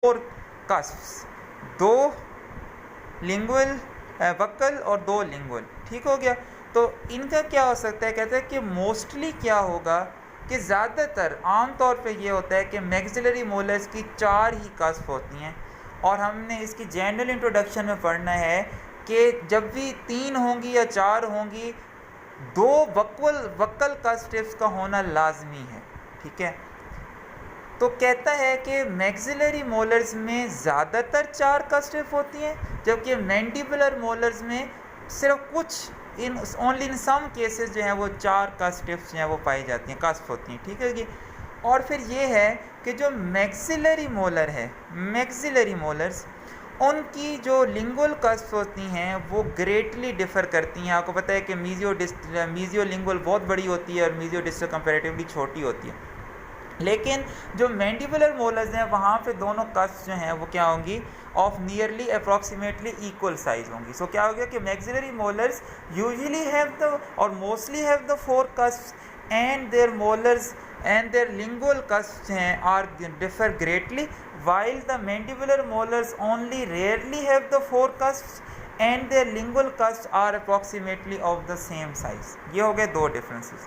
4 कस्प्स, 2 lingual वक्कल और 2 lingual. ठीक हो गया। तो इनका क्या हो सकता है, कहते हैं कि मोस्टली क्या होगा कि ज़्यादातर आम तौर पे ये होता है कि मैक्सिलरी मोलर्स की 4 ही कस्प होती हैं, और हमने इसकी जनरल इंट्रोडक्शन में पढ़ना है कि जब भी 3 होंगी या 4 होंगी, 2 वक्कल कस्प का होना लाजमी है। ठीक है। तो कहता है कि मैक्सिलरी मोलर्स में ज़्यादातर 4 कस्प होती हैं, जबकि मैंडिबुलर मोलर्स में सिर्फ कुछ ओनली इन सम केसेस जो हैं वो 4 कस्प जो हैं वो पाई जाती हैं, कस्प होती हैं। ठीक है जी। और फिर ये है कि जो मैक्सिलरी मोलर है, मैक्सिलरी मोलर्स, उनकी जो लिंगुअल कस्प होती हैं वो ग्रेटली डिफ़र करती हैं। आपको पता है कि मीजियो लिंगुअल बहुत बड़ी होती है और मीजियो डिस्टल कंपैरेटिवली छोटी होती है, लेकिन जो मैंडिबुलर मोलर्स हैं वहाँ पे दोनों कस्प जो हैं वो क्या होंगी, of nearly approximately equal size होंगी। सो क्या हो गया कि maxillary molars usually have the और mostly have the 4 cusp and their molars and their lingual cusp हैं are differ greatly, while the mandibular molars only rarely have the 4 cusps and their lingual cusps are approximately of the same size। ये हो गए 2 differences.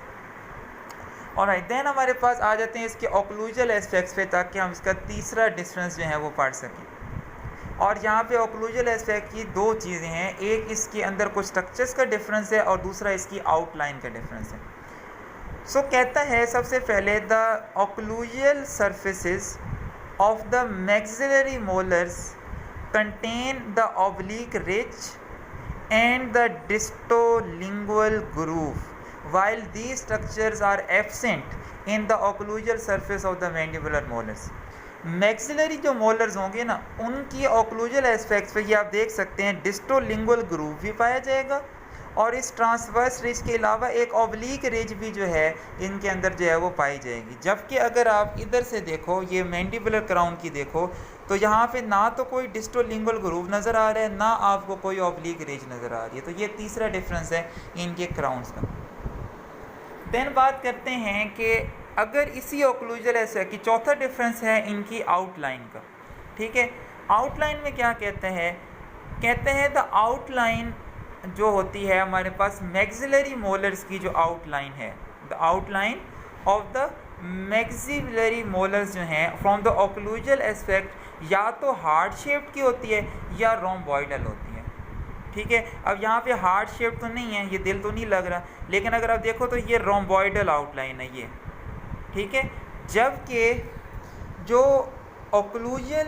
Alright, then हमारे पास आ जाते हैं इसके occlusal aspects पे, ताकि हम इसका तीसरा डिफरेंस जो है वो पढ़ सकें। और यहाँ पे ऑक्लूजल एस्पेक्ट की 2 चीज़ें हैं, एक इसके अंदर कुछ स्ट्रक्चर्स का डिफरेंस है और दूसरा इसकी आउटलाइन का डिफरेंस है। सो कहता है सबसे पहले the occlusal surfaces of the maxillary molars contain the oblique ridge and the distolingual groove, while these structures are absent in the occlusal surface of the mandibular molars। Maxillary जो molars होंगे ना, उनकी occlusal aspects पे ये आप देख सकते हैं डिस्टोलिंगुअल ग्रूव भी पाया जाएगा, और इस ट्रांसवर्स रिज के अलावा एक ऑब्लिक रिज भी जो है इनके अंदर जो है वो पाई जाएगी। जबकि अगर आप इधर से देखो, ये मैंडिबुलर क्राउन की देखो, तो यहाँ पे ना तो कोई डिस्टोलिंगुअल ग्रूव नज़र आ रहा है, ना आपको कोई ऑब्लिक रिज नज़र आ रही है। तो ये तीसरा डिफरेंस है इनके क्राउन्स का। देन बात करते हैं कि अगर इसी ऑक्लूजल एस्पेक्ट की चौथा डिफरेंस है इनकी आउटलाइन का। ठीक है। आउटलाइन में क्या कहते हैं द आउटलाइन जो होती है हमारे पास मैक्सिलरी मोलर्स की, जो आउटलाइन है, the outline of the maxillary molars जो हैं फ्रॉम द ऑक्लूजल एस्पेक्ट या तो हार्ट शेप्ड की होती है या रोम्बॉइडल होती है। ठीक है। अब यहाँ पे हार्ट शेप तो नहीं है, ये दिल तो नहीं लग रहा, लेकिन अगर आप देखो तो ये रोम्बॉइडल आउटलाइन है ये। ठीक है। जबकि जो ऑक्लूजल